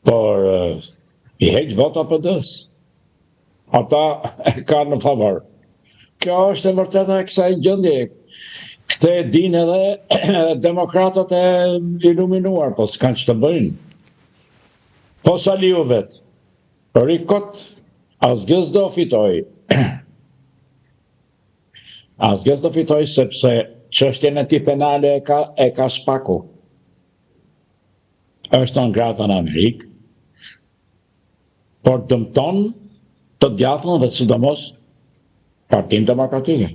por i heq vota PD-s. Ata e kanë në favor. Kjo është e vërteta e kësaj gjendje. Këtë e din edhe demokratët e iluminuar, po s'kanë që të bëjnë. Po Saliu vetë, rikot, asgjës do fitoj. Asgjës do fitoj sepse çështjen e tij penale e ka Spaku. Është në grata në Amerikë, por dëmton të djathtën dhe sidomos Partinë Demokratike.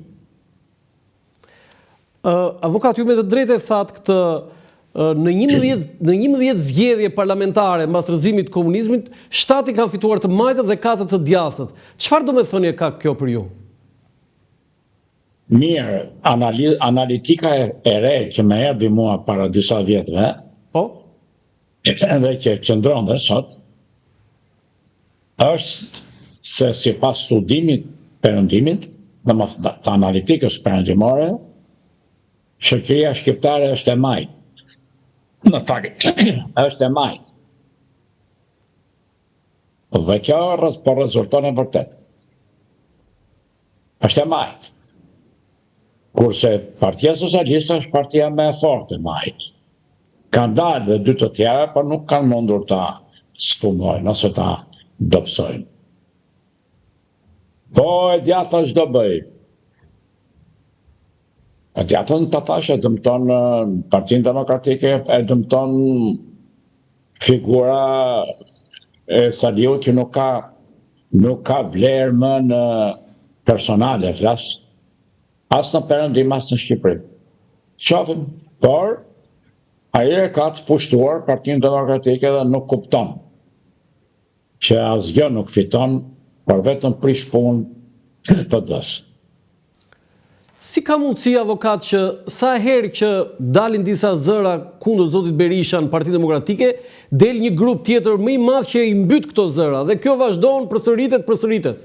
Avokat, ju me të drejtë e thatë këtë në 11 zgjedhje parlamentare mbas rrëzimit të komunizmit, 7 kanë fituar të majtët dhe 4 të djathtët. Çfarë do me thënie ka kjo për ju? Mirë, analitika e re që më erdhi mua para disa vjetëve, edhe që qëndron dhe sot, është se sipas studimit perëndimit, të analitikës perëndimore, shoqëria shqiptare është e majtë. Në fakt, është e majtë. Dhe kjo po rezulton e vërtet. Është e majtë. Kurse Partia Socialiste është partia më e fortë e majtë. Kanë dalë dhe 2 të tjera, por nuk kanë mundur ta sfumojnë ose ta dobësojnë. Po e djatha ç'do bëj? E djatën të thashë e dëmton Partinë Demokratike, e dëmton figura e Saliut që nuk ka vlerë më në personale, flas, as në Perëndim, as në Shqipëri. Shohim, por ai e ka të pushtuar Partinë Demokratike dhe nuk kupton që asgjë nuk fiton, por vetëm prish punë PD-s. Si ka mundësi, avokat, që sa herë që dalin disa zëra kundër zotit Berisha në Partinë Demokratike, del një grup tjetër më i madh që i mbyt këto zëra, dhe kjo vazhdon, përsëritet.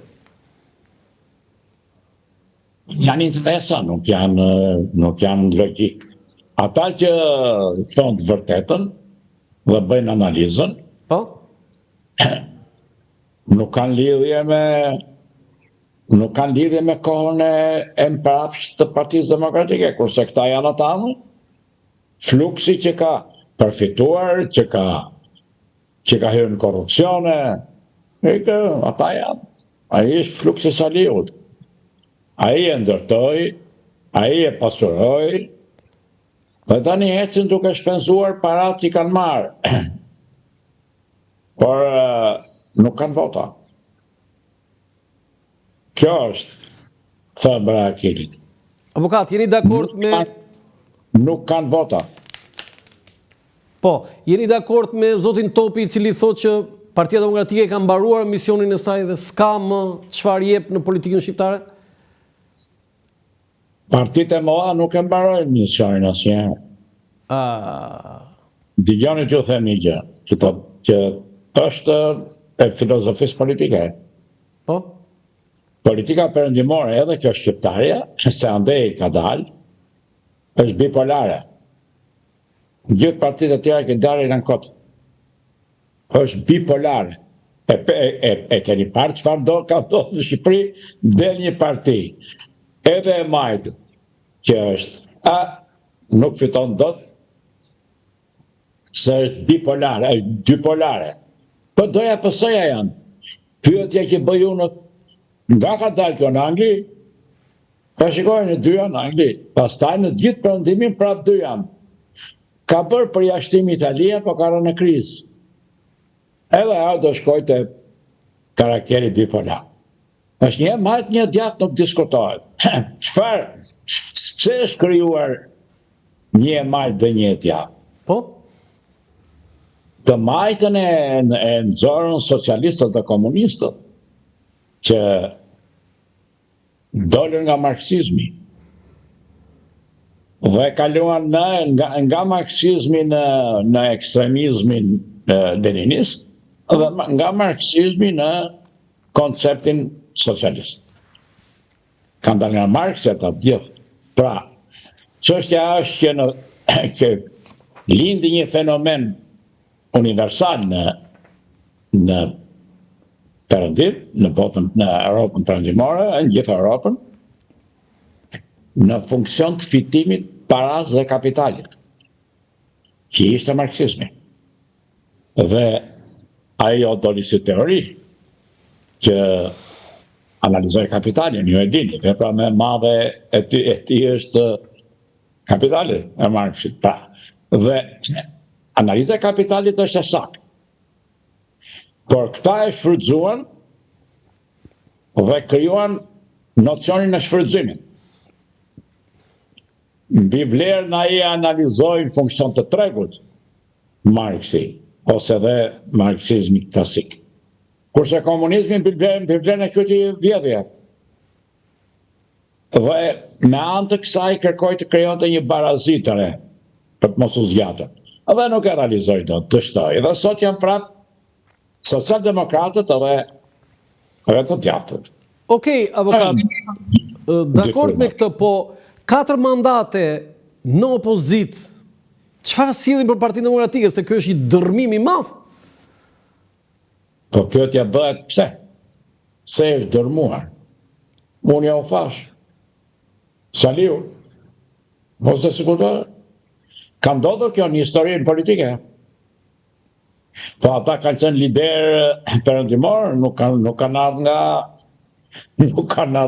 Janë interesa, nuk janë logjik. Ata që thonë të vërtetën dhe bëjnë analizën, nuk kanë lidhje me kohën e mbrapsht të Partisë Demokratike, kurse këta janë ata, fluksi që ka përfituar, që ka hyrë në korrupsione, ata janë. Ai është fluksi Saliut. Ai e ndërtoi, ai e pasuroi, dhe tani ecin duke shpenzuar parat që kanë marrë. Por nuk kanë vota. Kjo është thëmbra e Akilit. Avokat, jeni dakord me... Nuk kanë vota. Po, jeni dakord me zotin Topi, i cili thotë që Partia Demokratike ka mbaruar misionin e saj dhe s'ka më çfarë jep në politikën shqiptare? Partitë e mëdha nuk e mbarojnë misionin asnjëherë. Dëgjoni t'ju them një gjë, që është e filozofisë politike. Po? Politika perëndimore, edhe kjo shqiptarja, se andej ka dalë, është bipolare. Gjithë partitë e tjera që dalin në kot. Është bipolare. E keni parë çfarë ka ndodhur në Shqipëri, del një parti, edhe e majtë, që është nuk fiton dot, se është bipolare, është dypolare. Po doja PS-ja janë. Pyetja që bëj unë, nga ka dalë kjo në Angli, ka shikojnë në 2 janë në Angli, pastaj në gjithë perëndimin prap 2 janë. Ka bërë përjashtim Italia, po ka rënë në krizë. Edhe ajo do shkojë te karakteri bipolar. Është një majt, një djathtë, nuk diskutohet. Pse është krijuar një majt dhe një djathtë? Po? Të majtën e nxorën socialistët dhe komunistët, që dolën nga marksizmi dhe kaluan nga marksizmi në ekstremizmin leninist dhe nga marksizmi në konceptin socialist. Kanë dalë nga Marx e të gjithë. Pra, çështja është që lindi një fenomen universal në në perëndim, në botën, në Europën perëndimore, në gjithë Europën, në funksion të fitimit paras dhe kapitalit, që ishte marksizmi. Dhe ajo doli si teori që analizoj kapitalin, ju e dini, vepra më e madhe e tij është kapitali e Marksit. Pra, dhe analiza e kapitalit është e saktë. Por këta e shfrytzuan dhe krijuan nocionin e shfrytëzimit. Mbi vlerën ai analizoi në funksion të tregut Marksi, ose dhe marksizmi klasik. Kurse komunizmi mbi vlerën e këtij vjedhje. Dhe me anë të kësaj kërkoi të krijonte një barazi të re për të mos u zgjatur. Dhe nuk e realizoi dot, dështoi. Dhe sot janë prapë social-demokratët edhe të djatët. Okej, avokat, dakord me këtë, po 4 mandate në opozit, çfarë sillin për Partinë Demokratike, se kjo është një dërmim i madh? Po kjo t'ja bëhet pse? Se është dërmuar. Unë ja u fash. Saliu. Mos të sigurisht. Ka ndodhur kjo në historinë politike. Po ata kanë qenë lider perëndimor, nuk kanë ardhur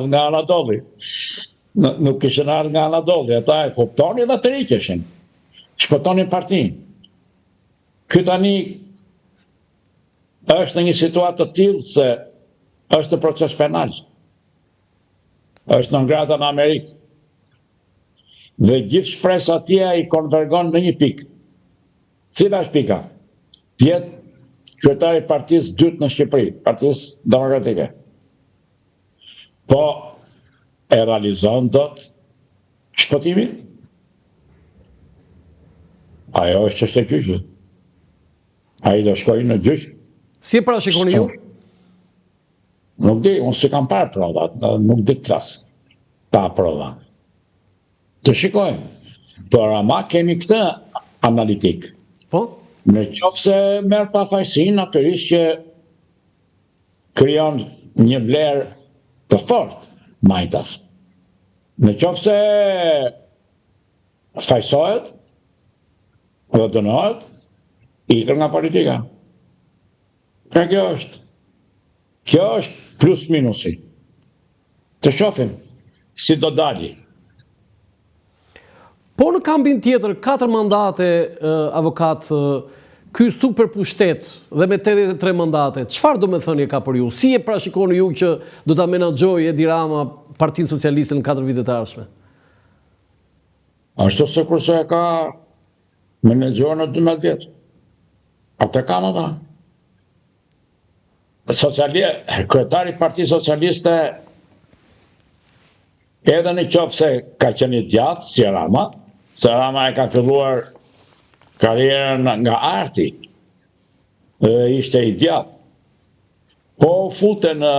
nga Anadolli. Nuk kishin ardhur nga Anadolli, ata e kuptonin dhe të rikeshin. Shpëtonin partinë. Ky tani është në një situatë të tillë se është në proces penal. Është në ngrata në Amerikë. Dhe gjithë shpresa tia i konvergon në një pikë. Cila është pika? Tjetë kryetari partisë dytë në Shqipëri, Partisë Demokratike. Po e realizon dot shpëtimin? Ajo është çështje gjyqi. Ai do shkojë në gjyq. Si e parashikoni ju? Nuk di, unë si kam parë provat, nuk di të flas pa prova. Të shikojmë, por ama kemi këtë analitik. Po? Në qoftë se merr pafajësinë, natyrisht që krijon një vlerë të fortë majtas. Në qoftë se fajsohet dhe dënohet, ikën nga politika. Kjo është plus minusi. Të shohim si do dali. Po në kambin tjetër, 4 mandate, avokat, ky super pushtet dhe me 83 mandate, çfarë do me thënie ka për ju? Si e parashikoni ju që do ta menaxhojë Edi Rama Partinë Socialiste në 4 vitet e ardhshme? Ashtu se kurse e ka menaxhuar në 12 vjet. Atë kanë ata. Kryetari i Partisë Socialiste, edhe në qoftë se ka qenë i djathtë si Rama, se Rama e ka filluar karrierën nga arti, ishte i djathtë, po fute në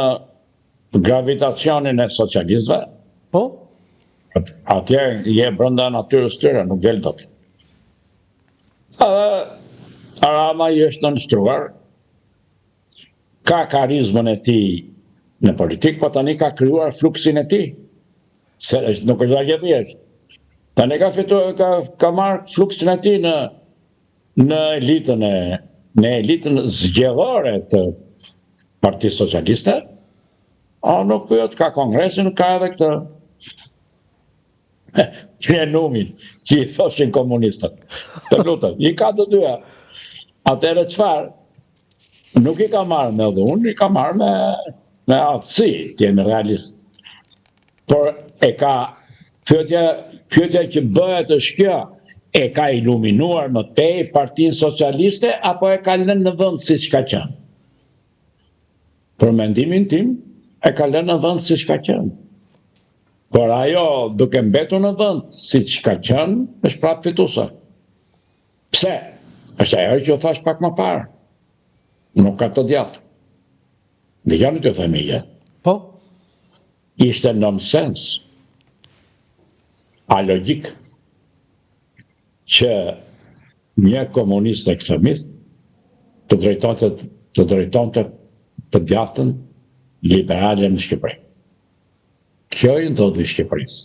gravitacionin e socialistëve, po? Atje je brenda natyrës tyre, nuk del dot. Rama i është nënshtruar, ka karizmën e tij në politikë, po tani ka krijuar fluksin e tij. Se nuk është aq e thjeshtë. Tani ka marrë fluksin e tij në elitën zgjedhore të Partisë Socialiste. Nuk pyet, ka kongresin, ka edhe këtë plenumin që i thoshin komunistët. Të lutem, i ka të dyja. Atëherë çfarë? Nuk i ka marrë me dhunë, i ka marrë me aftësi, të jemi realist. Por e ka pyetja që bëhet është kjo, e ka iluminuar më tej Partinë Socialiste apo e ka lënë në vend siç ka qenë? Për mendimin tim, e ka lënë në vend siç ka qenë. Por ajo duke mbetur në vend siç ka qenë, është prapë fituese. Pse? Është ajo që u thash pak më parë. Nuk ka të djathtë. Dhe janë të familje. Po? Ishte nonsens, alogjik, që një komunist ekstremist të drejtonte të drejtonte të djathtën liberale në Shqipëri. Kjo i ndodhi Shqipërisë.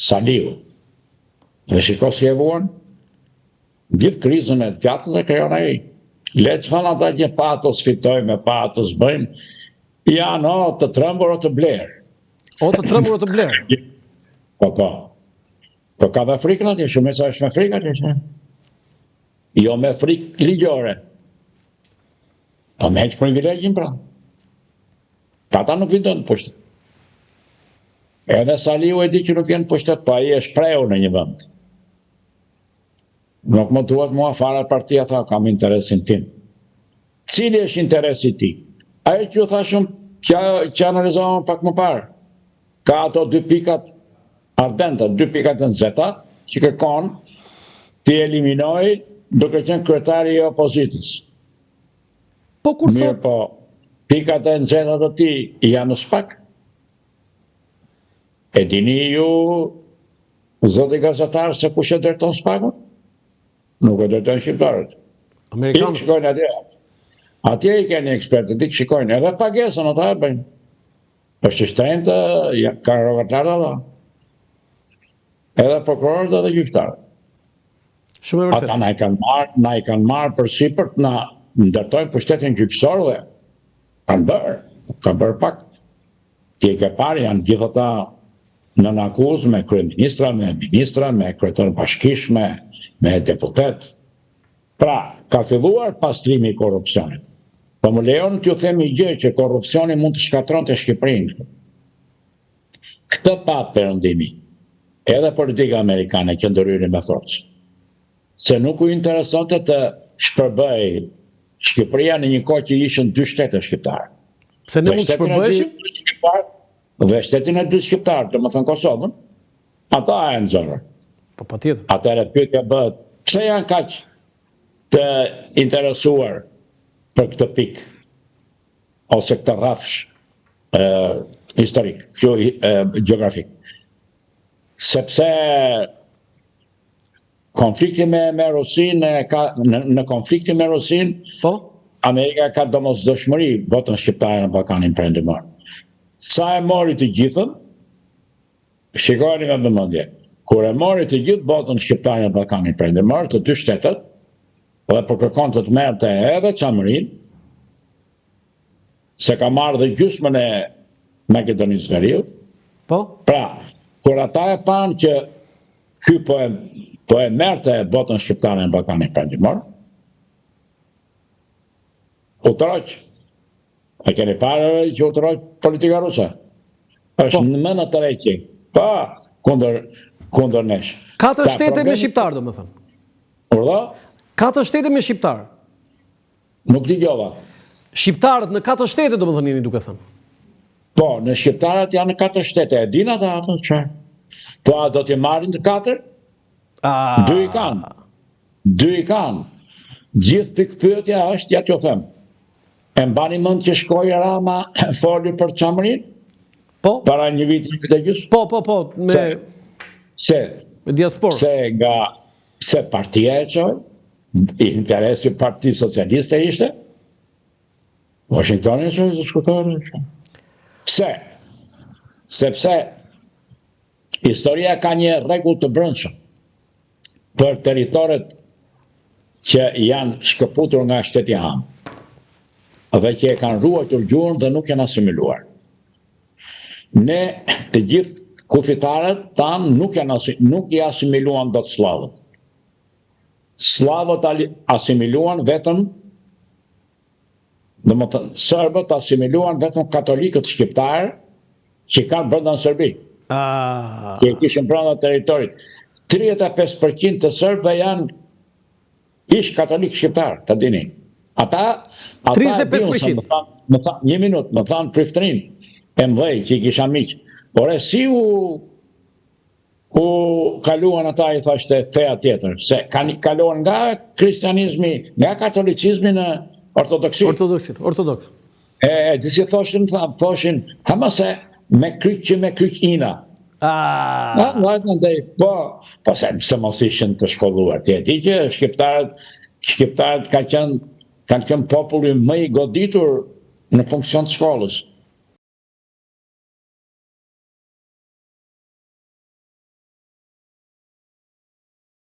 Saliu. Dhe shiko si e vuan, gjithë krizën e djathtës e krijon ai. Le të thonë ata që patos fitojmë, patos bëjmë, janë o të trembur o të blerë. O të trembur o të blerë. Po. Po ka dhe frikën atje, shumica është me frikë atje. Jo me frikë ligjore. Po me heqë privilegjin pra. Ata nuk vindon pushtet. Edhe Saliu e di që nuk vjen pushtet, po ai e shprehu në një vend. Nuk më duhet mua fare partia, tha, kam interesin tim. Cili është interesi ti? Ai që ju thashëm që analizohëm pak më parë. Ka ato 2 pikat ardente, 2 pikat e nxehta, që kërkon të eliminoj duke qenë kryetari i opozitës. Po kur Mirë, po, pikat e nxehta të ti janë në SPAK. E dini ju, zoti gazetar, se kush e drejton SPAK-un? Nuk e drejton shqiptarët. Amerikanë. I shkojnë atje. Atje i keni ekspertët, i shikojnë, edhe pagesën ata e bëjnë. Është shtrenjtë, kanë rogatarë ata. Edhe prokurorët edhe gjyqtarët. Shumë e vërtetë. Ata na i kanë marrë për sipër të na ndërtojnë pushtetin gjyqësor dhe kanë bërë pak. Ti e ke parë, janë gjithë ata në akuzë me kryeministra, me ministra, me kryetar bashkish, me deputet. Pra, ka filluar pastrimi i korrupsionit. Po më lejon t'ju them një gjë që korrupsioni mund të shkatronte Shqipërinë. Këtë pa perëndimi. Edhe politika amerikane që ndërhyri me forcë. Se nuk u interesonte të shpërbëj Shqipëria në një kohë që ishin 2 shtete shqiptare. Se ne mund të shpërbëheshim? Dhe shtetin e 2 shqiptar, domethënë Kosovën, ata e nxorën. Po patjetër. Atëherë pyetja bëhet, pse janë kaq të interesuar për këtë pikë ose këtë rrafsh historik, gjeografik? Sepse konflikti me Rusinë, në konfliktin me Rusinë, Po? Amerika ka domosdoshmëri botën shqiptare në Ballkanin Perëndimor. Sa e mori të gjithën, shikoni me vëmendje, kur e mori të gjithë botën shqiptare në Ballkanin Perëndimor, të 2 shtetet, dhe për kërkon të merrte edhe Çamërin, se ka marrë dhe gjysmën e Maqedonisë Veriut. Po? Pra, kur ata e panë që ky po e merrte botën shqiptare në Ballkanin Perëndimor, u troq. E keni parë që u troq politika ruse? Është në mënë të reqi. Pa, kundër nesh. 4 shtete me shqiptar, domethënë. Urdhë? 4 shtete me shqiptar. Nuk dëgjova. Shqiptarët në 4 shtete, domethënë jeni duke thënë. Po, në shqiptarët janë në 4 shtete. E din ata ato që? Po, a do t'i marrin të 4? 2 i kanë. 2 i kanë. Gjithë pikpyetja është, ja t'ju them. E mbani mend që shkoi Rama foli për Çamërin? Po? Para një viti, një vit e gjysmë? Po, me diasporë. Se partia e çoi, interesi Partisë Socialiste ishte, Washingtoni e çoi diskutorin. Pse? Sepse historia ka një rregull të brendshëm për territoret që janë shkëputur nga shteti am, dhe që e kanë ruajtur gjuhën dhe nuk janë asimiluar. Ne të gjithë kufitarët tanë nuk i asimiluan dot slavët. Slavët asimiluan vetëm, domethënë serbët asimiluan vetëm katolikët shqiptarë që kanë brenda në Serbi. Që kishin brenda territorit. 35% të serbëve janë ish katolik shqiptar, të dini. Ata 35%. Më thanë, një minutë, më thanë priftrin e mdhej që i kisha miq. Por e si u kaluan ata, i thashte, feja tjetër, se kanë kaluan nga kristianizmi, nga katolicizmi në ortodoksi. Ortodoks. E disi thoshin, hama se me kryq ina. Po se mos ishin të shkolluar. Ti që shqiptarët ka kanë qenë populli më i goditur në funksion të shkollës.